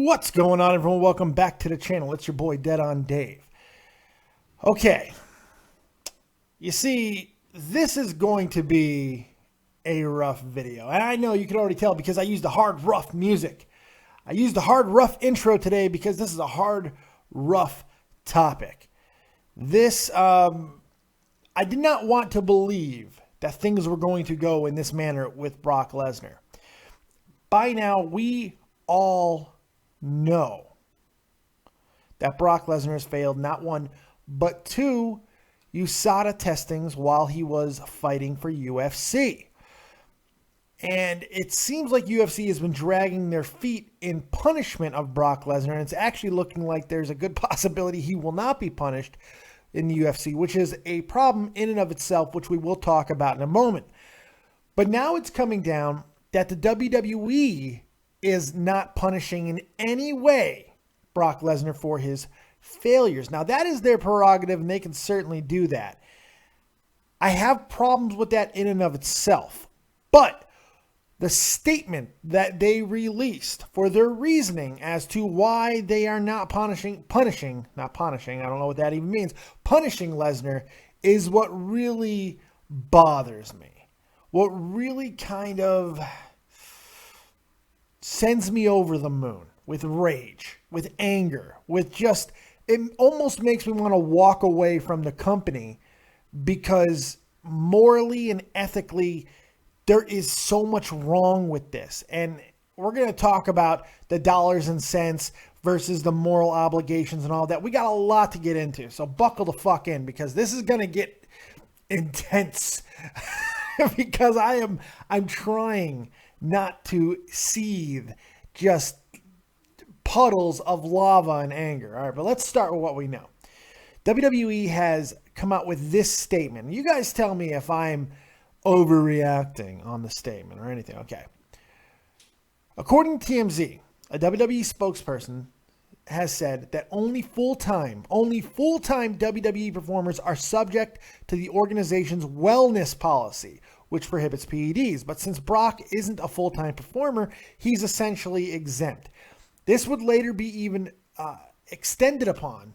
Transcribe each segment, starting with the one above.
What's going on, everyone? Welcome back to the channel. It's your boy, Dead on Dave. Okay. You see, this is going to be a rough video. And I know you can already tell because I used the hard, rough music. I used the hard, rough intro today because this is a hard, rough topic. This, I did not want to believe that things were going to go in this manner with Brock Lesnar. By now, we all know that Brock Lesnar has failed not one, but two USADA testings while he was fighting for UFC. And it seems like UFC has been dragging their feet in punishment of Brock Lesnar, and it's actually looking like there's a good possibility he will not be punished in the UFC, which is a problem in and of itself, which we will talk about in a moment. But now it's coming down that the WWE is not punishing in any way Brock Lesnar for his failures. Now, that is their prerogative, and they can certainly do that. I have problems with that in and of itself. But the statement that they released for their reasoning as to why they are not punishing Lesnar is what really bothers me. What really kind of sends me over the moon with rage, with anger, with just, it almost makes me want to walk away from the company because morally and ethically, there is so much wrong with this. And we're going to talk about the dollars and cents versus the moral obligations and all that. We got a lot to get into. So buckle the fuck in because this is going to get intense because I'm trying not to seethe just puddles of lava and anger. All right, but let's start with what we know. WWE has come out with this statement. You guys tell me if I'm overreacting on the statement or anything. Okay. According to TMZ, a WWE spokesperson has said that only full-time WWE performers are subject to the organization's wellness policy, which prohibits PEDs. But since Brock isn't a full-time performer, he's essentially exempt. This would later be even extended upon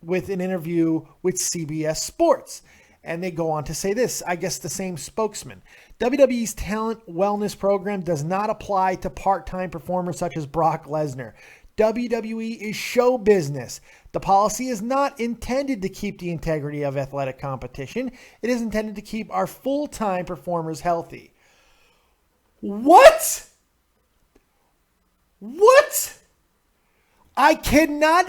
with an interview with CBS Sports. And they go on to say this, I guess the same spokesman. WWE's talent wellness program does not apply to part-time performers such as Brock Lesnar. WWE is show business. The policy is not intended to keep the integrity of athletic competition. It is intended to keep our full-time performers healthy. What? What? I cannot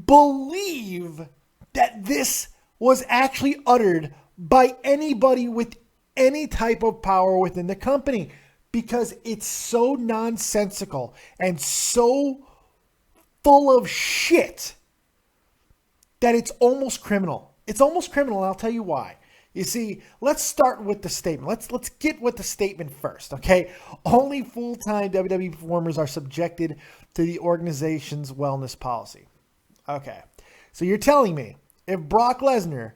believe that this was actually uttered by anybody with any type of power within the company because it's so nonsensical and so full of shit that it's almost criminal. It's almost criminal, and I'll tell you why. You see, let's start with the statement. Let's get with the statement first, okay? Only full-time WWE performers are subjected to the organization's wellness policy. Okay, so you're telling me if Brock Lesnar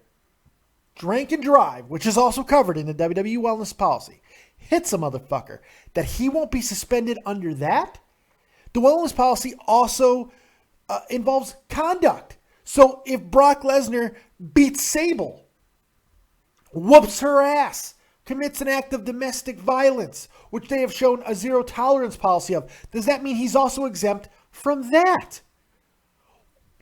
drank and drive, which is also covered in the WWE wellness policy, hits a motherfucker, that he won't be suspended under that? The wellness policy also involves conduct. So if Brock Lesnar beats Sable, whoops her ass, commits an act of domestic violence, which they have shown a zero tolerance policy of, does that mean he's also exempt from that?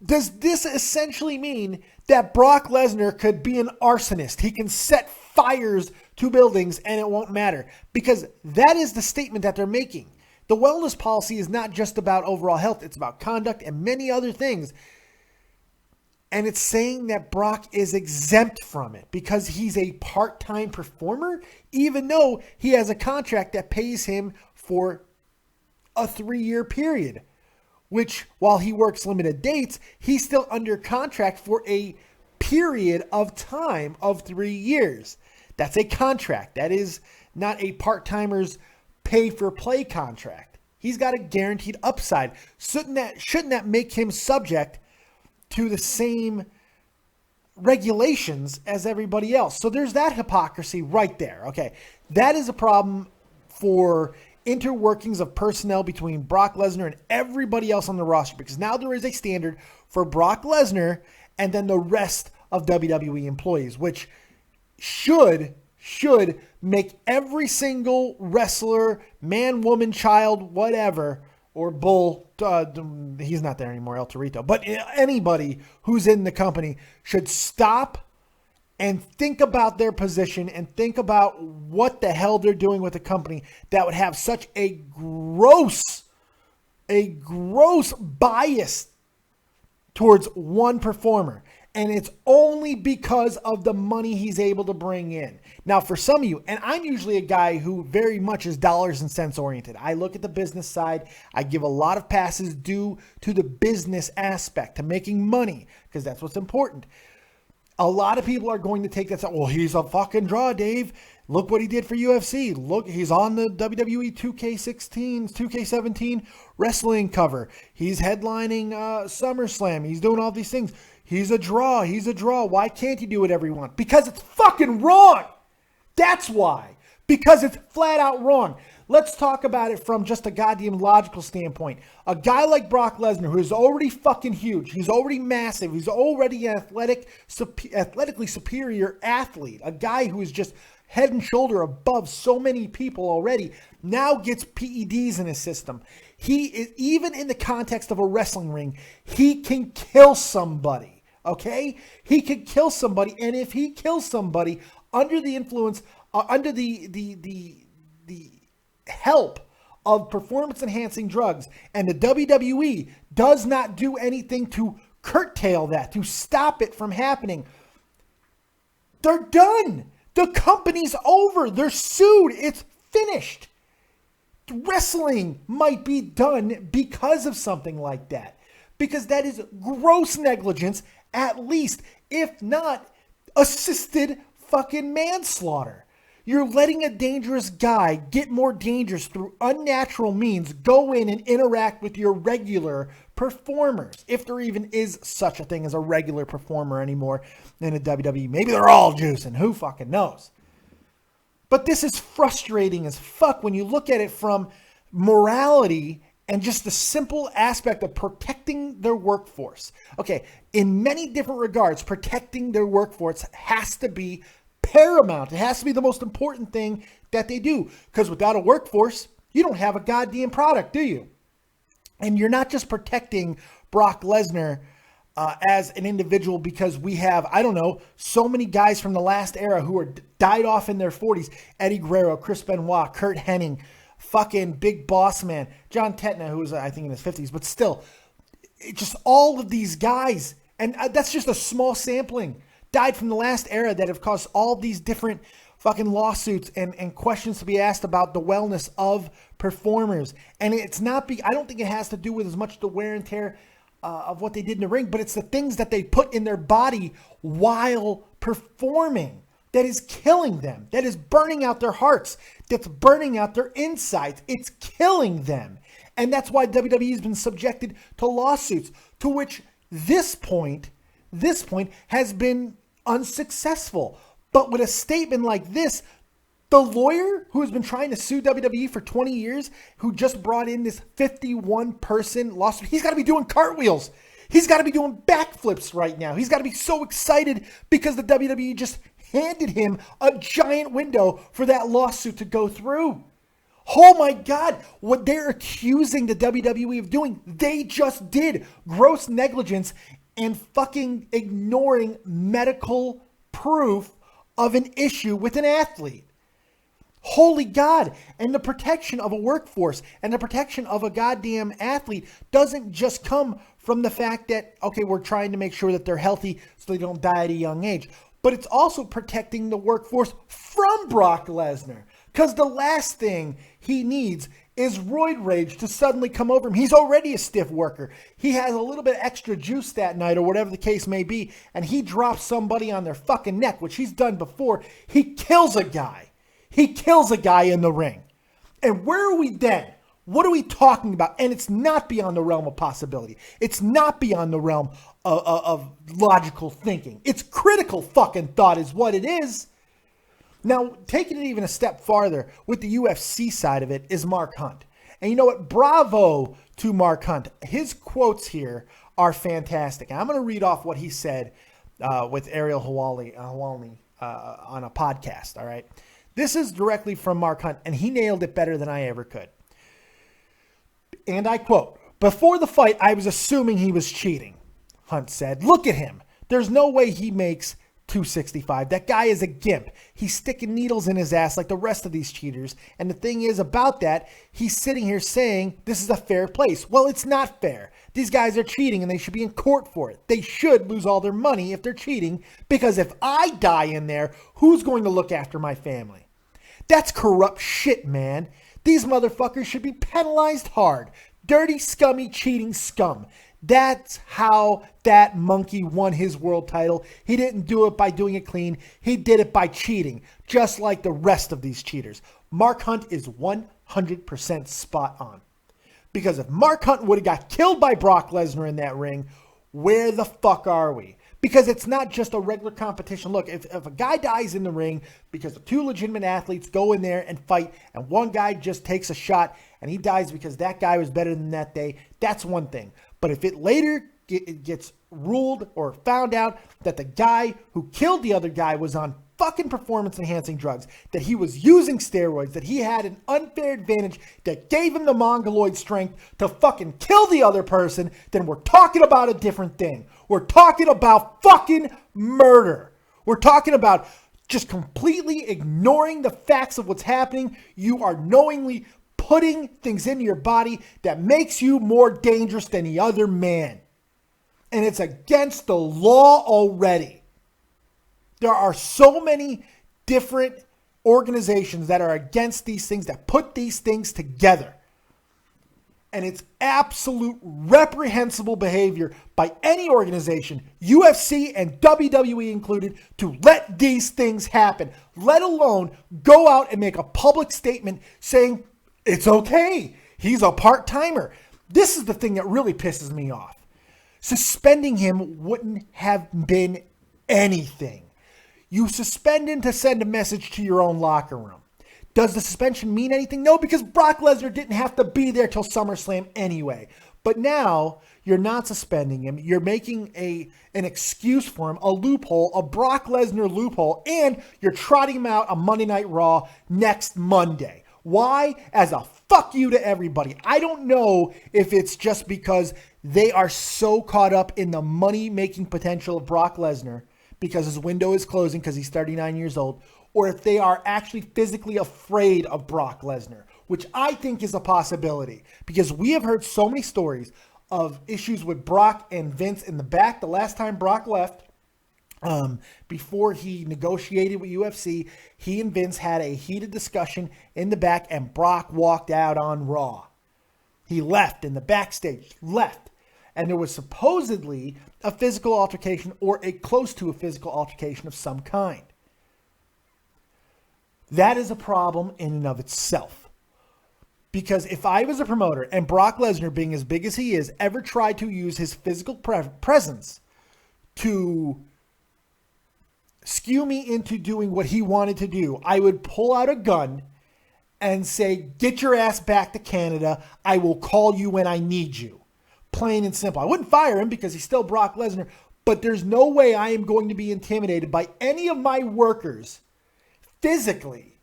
Does this essentially mean that Brock Lesnar could be an arsonist? He can set fires to buildings and it won't matter, because that is the statement that they're making. The wellness policy is not just about overall health. It's about conduct and many other things. And it's saying that Brock is exempt from it because he's a part-time performer, even though he has a contract that pays him for a 3-year period, which while he works limited dates, he's still under contract for a period of time of 3 years. That's a contract. That is not a part-timer's pay-for-play contract. He's got a guaranteed upside. Shouldn't that make him subject to the same regulations as everybody else? So there's that hypocrisy right there. Okay, that is a problem for interworkings of personnel between Brock Lesnar and everybody else on the roster, because now there is a standard for Brock Lesnar and then the rest of WWE employees, which should make every single wrestler, man, woman, child, whatever, or bull, he's not there anymore, El Torito, but anybody who's in the company should stop and think about their position and think about what the hell they're doing with a company that would have such a gross bias towards one performer. And it's only because of the money he's able to bring in. Now, for some of you, and I'm usually a guy who very much is dollars and cents oriented. I look at the business side. I give a lot of passes due to the business aspect, to making money, because that's what's important. A lot of people are going to take that. Well, he's a fucking draw, Dave. Look what he did for UFC. Look, he's on the WWE 2K17 wrestling cover. He's headlining SummerSlam. He's doing all these things. He's a draw. He's a draw. Why can't you do whatever you want? Because it's fucking wrong. That's why. Because it's flat out wrong. Let's talk about it from just a goddamn logical standpoint. A guy like Brock Lesnar, who's already fucking huge, he's already massive, he's already an athletically superior athlete, a guy who is just head and shoulder above so many people already, now gets PEDs in his system. He is, even in the context of a wrestling ring, he can kill somebody. Okay? He can kill somebody, and if he kills somebody under the influence, under the help of performance-enhancing drugs, and the WWE does not do anything to curtail that, to stop it from happening, they're done. The company's over. They're sued. It's finished. Wrestling might be done because of something like that, because that is gross negligence, at least, if not assisted fucking manslaughter. You're letting a dangerous guy get more dangerous through unnatural means go in and interact with your regular performers. If there even is such a thing as a regular performer anymore in the WWE. Maybe they're all juicing. Who fucking knows? But this is frustrating as fuck when you look at it from morality and just the simple aspect of protecting their workforce. Okay, in many different regards, protecting their workforce has to be paramount. It has to be the most important thing that they do. Because without a workforce, you don't have a goddamn product, do you? And you're not just protecting Brock Lesnar as an individual because we have, I don't know, so many guys from the last era who are died off in their 40s. Eddie Guerrero, Chris Benoit, Kurt Hennig, fucking Big Boss Man, John Tetna, who was, I think, in his 50s. But still, just all of these guys, and that's just a small sampling, died from the last era that have caused all these different fucking lawsuits and questions to be asked about the wellness of performers. And it's not, I don't think it has to do with as much the wear and tear of what they did in the ring, but it's the things that they put in their body while performing that is killing them, that is burning out their hearts, that's burning out their insides. It's killing them. And that's why WWE has been subjected to lawsuits, to which this point has been unsuccessful. But with a statement like this, the lawyer who has been trying to sue WWE for 20 years, who just brought in this 51-person lawsuit, he's got to be doing cartwheels. He's got to be doing backflips right now. He's got to be so excited because the WWE just handed him a giant window for that lawsuit to go through. Oh my God, what they're accusing the WWE of doing, they just did. Gross negligence and fucking ignoring medical proof of an issue with an athlete. Holy God. And the protection of a workforce and the protection of a goddamn athlete doesn't just come from the fact that, okay, we're trying to make sure that they're healthy so they don't die at a young age. But it's also protecting the workforce from Brock Lesnar. Because the last thing he needs is roid rage to suddenly come over him. He's already a stiff worker. He has a little bit extra juice that night or whatever the case may be, and he drops somebody on their fucking neck, which he's done before. He kills a guy. He kills a guy in the ring. And where are we then? What are we talking about? And it's not beyond the realm of possibility. It's not beyond the realm of logical thinking. It's critical fucking thought is what it is. Now, taking it even a step farther with the UFC side of it is Mark Hunt. And you know what? Bravo to Mark Hunt. His quotes here are fantastic. And I'm going to read off what he said with Ariel Helwani on a podcast, all right? This is directly from Mark Hunt, and he nailed it better than I ever could. And I quote, "Before the fight, I was assuming he was cheating," Hunt said. "Look at him. There's no way he makes 265. That guy is a gimp. He's sticking needles in his ass like the rest of these cheaters. And the thing is about that, he's sitting here saying this is a fair place. Well, it's not fair. These guys are cheating and they should be in court for it. They should lose all their money if they're cheating, because if I die in there, who's going to look after my family?" That's corrupt shit, man. These motherfuckers should be penalized hard. Dirty, scummy, cheating scum. That's how that monkey won his world title. He didn't do it by doing it clean. He did it by cheating, just like the rest of these cheaters. Mark Hunt is 100% spot on. Because if Mark Hunt would have got killed by Brock Lesnar in that ring, where the fuck are we? Because it's not just a regular competition. Look, if a guy dies in the ring because the two legitimate athletes go in there and fight, and one guy just takes a shot and he dies because that guy was better than that day, that's one thing. But if it later gets ruled or found out that the guy who killed the other guy was on fucking performance-enhancing drugs, that he was using steroids, that he had an unfair advantage that gave him the mongoloid strength to fucking kill the other person, then we're talking about a different thing. We're talking about fucking murder. We're talking about just completely ignoring the facts of what's happening. You are knowingly putting things into your body that makes you more dangerous than the other man. And it's against the law already. There are so many different organizations that are against these things, that put these things together. And it's absolute reprehensible behavior by any organization, UFC and WWE included, to let these things happen, let alone go out and make a public statement saying it's okay. He's a part-timer. This is the thing that really pisses me off. Suspending him wouldn't have been anything. You suspend him to send a message to your own locker room. Does the suspension mean anything? No, because Brock Lesnar didn't have to be there till SummerSlam anyway. But now you're not suspending him. You're making an excuse for him, a loophole, a Brock Lesnar loophole, and you're trotting him out on Monday Night Raw next Monday. Why? As a fuck you to everybody. I don't know if it's just because they are so caught up in the money-making potential of Brock Lesnar because his window is closing because he's 39 years old, or if they are actually physically afraid of Brock Lesnar, which I think is a possibility, because we have heard so many stories of issues with Brock and Vince in the back. The last time Brock left, before he negotiated with UFC, he and Vince had a heated discussion in the back, and Brock walked out on Raw. He left in the backstage, left. And there was supposedly a physical altercation, or a close to a physical altercation of some kind. That is a problem in and of itself. Because if I was a promoter and Brock Lesnar, being as big as he is, ever tried to use his physical presence to skew me into doing what he wanted to do, I would pull out a gun and say, "Get your ass back to Canada. I will call you when I need you." Plain and simple. I wouldn't fire him because he's still Brock Lesnar, but there's no way I am going to be intimidated by any of my workers physically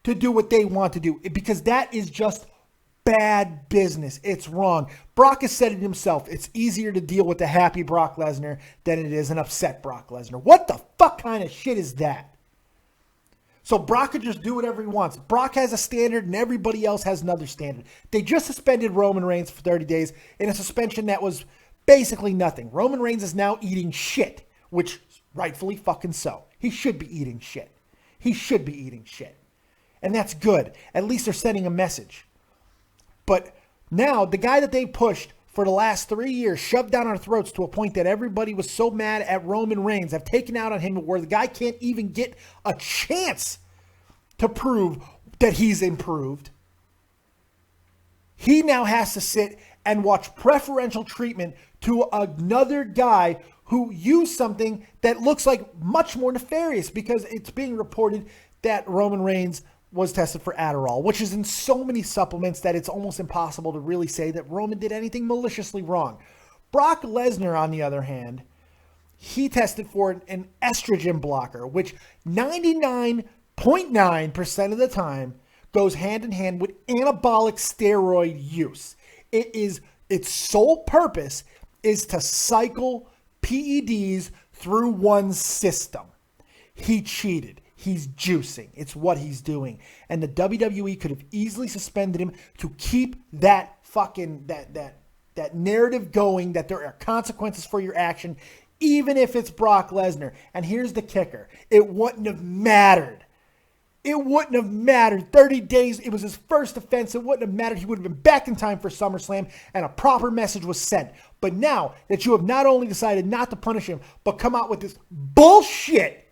to do what they want to do, because that is just bad business. It's wrong. Brock has said it himself. It's easier to deal with a happy Brock Lesnar than it is an upset Brock Lesnar. What the fuck kind of shit is that? So Brock could just do whatever he wants. Brock has a standard and everybody else has another standard. They just suspended Roman Reigns for 30 days in a suspension that was basically nothing. Roman Reigns is now eating shit, which rightfully fucking so. He should be eating shit. He should be eating shit. And that's good. At least they're sending a message. But now the guy that they pushed for the last 3 years, shoved down our throats to a point that everybody was so mad at Roman Reigns, have taken out on him where the guy can't even get a chance to prove that he's improved. He now has to sit and watch preferential treatment to another guy who used something that looks like much more nefarious, because it's being reported that Roman Reigns was tested for Adderall, which is in so many supplements that it's almost impossible to really say that Roman did anything maliciously wrong. Brock Lesnar, on the other hand, he tested for an estrogen blocker, which 99.9% of the time goes hand in hand with anabolic steroid use. Its sole purpose is to cycle PEDs through one's system. He cheated. He's juicing. It's what he's doing. And the WWE could have easily suspended him to keep that fucking, that narrative going, that there are consequences for your action, even if it's Brock Lesnar. And here's the kicker. It wouldn't have mattered. It wouldn't have mattered. 30 days, it was his first offense. It wouldn't have mattered. He would have been back in time for SummerSlam, and a proper message was sent. But now that you have not only decided not to punish him, but come out with this bullshit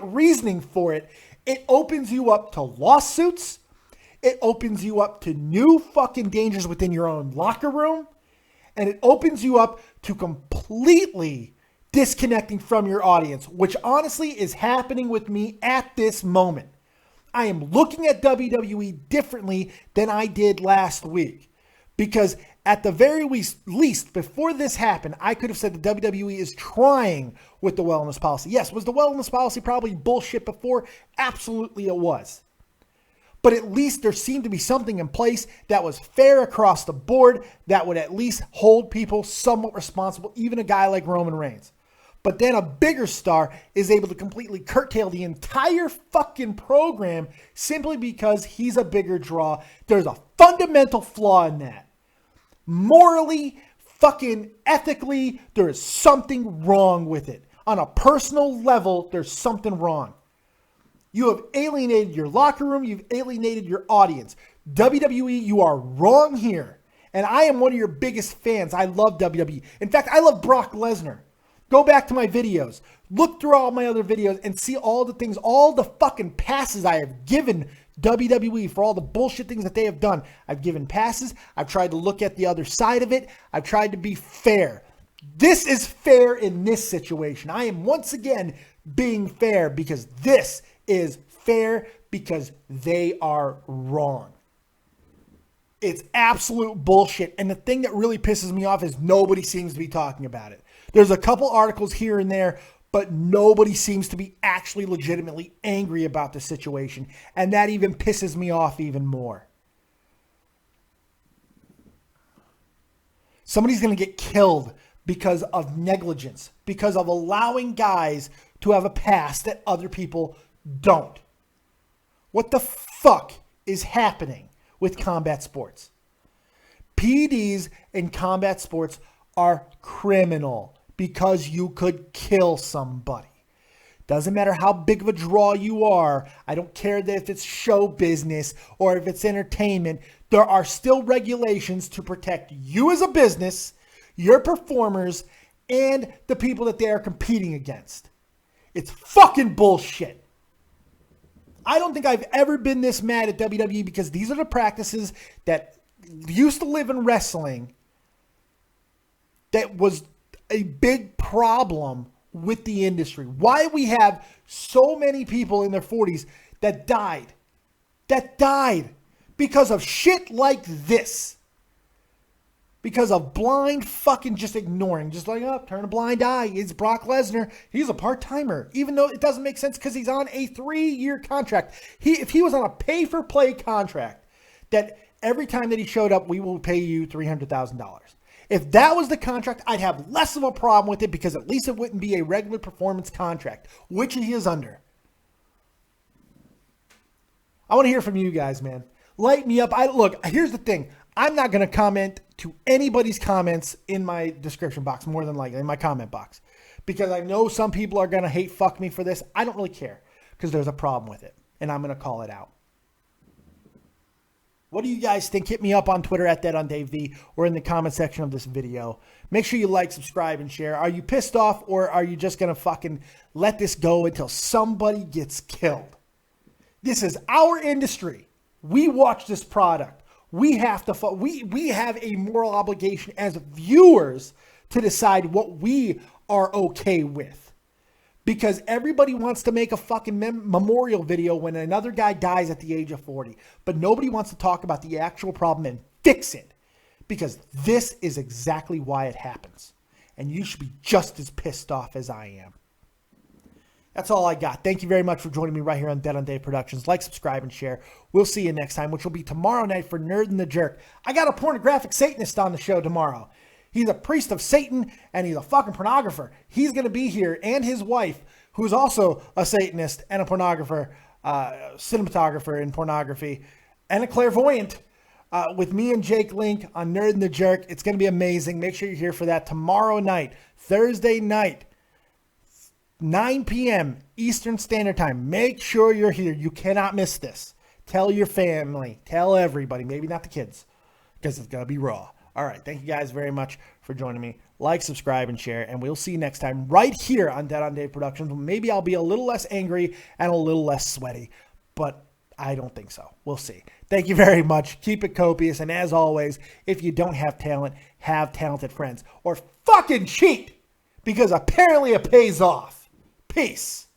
reasoning for it, it opens you up to lawsuits. It opens you up to new fucking dangers within your own locker room. And it opens you up to completely disconnecting from your audience, which honestly is happening with me at this moment. I am looking at WWE differently than I did last week. Because at the very least, before this happened, I could have said the WWE is trying with the wellness policy. Yes, was the wellness policy probably bullshit before? Absolutely it was. But at least there seemed to be something in place that was fair across the board that would at least hold people somewhat responsible, even a guy like Roman Reigns. But then a bigger star is able to completely curtail the entire fucking program simply because he's a bigger draw. There's a fundamental flaw in that. Morally, fucking ethically, there is something wrong with it. On a personal level, there's something wrong. You have alienated your locker room. You've alienated your audience. WWE, you are wrong here. And I am one of your biggest fans. I love WWE. In fact, I love Brock Lesnar. Go back to my videos. Look through all my other videos and see all the things, all the fucking passes I have given WWE for all the bullshit things that they have done. I've given passes. I've tried to look at the other side of it. I've tried to be fair. This is fair in this situation. I am once again being fair because this is fair because they are wrong. It's absolute bullshit. And the thing that really pisses me off is nobody seems to be talking about it. There's a couple articles here and there, but nobody seems to be actually legitimately angry about the situation. And that even pisses me off even more. Somebody's going to get killed because of negligence, because of allowing guys to have a pass that other people don't. What the fuck is happening with combat sports? PEDs in combat sports are criminal because you could kill somebody. Doesn't matter how big of a draw you are. I don't care that if it's show business or if it's entertainment. There are still regulations to protect you as a business, your performers, and the people that they are competing against. It's fucking bullshit. I don't think I've ever been this mad at WWE because these are the practices that used to live in wrestling that was a big problem with the industry. Why we have so many people in their 40s that died because of shit like this. Because of blind fucking just ignoring. Just like, oh, turn a blind eye. It's Brock Lesnar. He's a part-timer. Even though it doesn't make sense because he's on a 3-year contract. If he was on a pay-for-play contract, that every time that he showed up, we will pay you $300,000. If that was the contract, I'd have less of a problem with it because at least it wouldn't be a regular performance contract, which he is under. I want to hear from you guys, man. Light me up. Look, here's the thing. I'm not going to comment to anybody's comments in my description box, more than likely, in my comment box. Because I know some people are going to hate fuck me for this. I don't really care because there's a problem with it. And I'm going to call it out. What do you guys think? Hit me up on Twitter at @DaveV or in the comment section of this video. Make sure you like, subscribe, and share. Are you pissed off or are you just going to fucking let this go until somebody gets killed? This is our industry. We watch this product. We have to. We have a moral obligation as viewers to decide what we are okay with. because everybody wants to make a fucking memorial video when another guy dies at the age of 40. But nobody wants to talk about the actual problem and fix it, because this is exactly why it happens. And you should be just as pissed off as I am. That's all I got. Thank you very much for joining me right here on Dead on Dave Productions. Like, subscribe, and share. We'll see you next time, which will be tomorrow night for Nerd and the Jerk. I got a pornographic Satanist on the show tomorrow. He's a priest of Satan, and he's a fucking pornographer. He's going to be here, and his wife, who's also a Satanist and a pornographer, cinematographer in pornography, and a clairvoyant, with me and Jake Link on Nerd and the Jerk. It's going to be amazing. Make sure you're here for that tomorrow night, Thursday night, 9 p.m. Eastern Standard Time. Make sure you're here. You cannot miss this. Tell your family. Tell everybody. Maybe not the kids, because it's going to be raw. All right. Thank you guys very much for joining me. Like, subscribe, and share. And we'll see you next time right here on Dead on Dave Productions. Maybe I'll be a little less angry and a little less sweaty, but I don't think so. We'll see. Thank you very much. Keep it copious. And as always, if you don't have talent, have talented friends. Or fucking cheat, because apparently it pays off. Peace.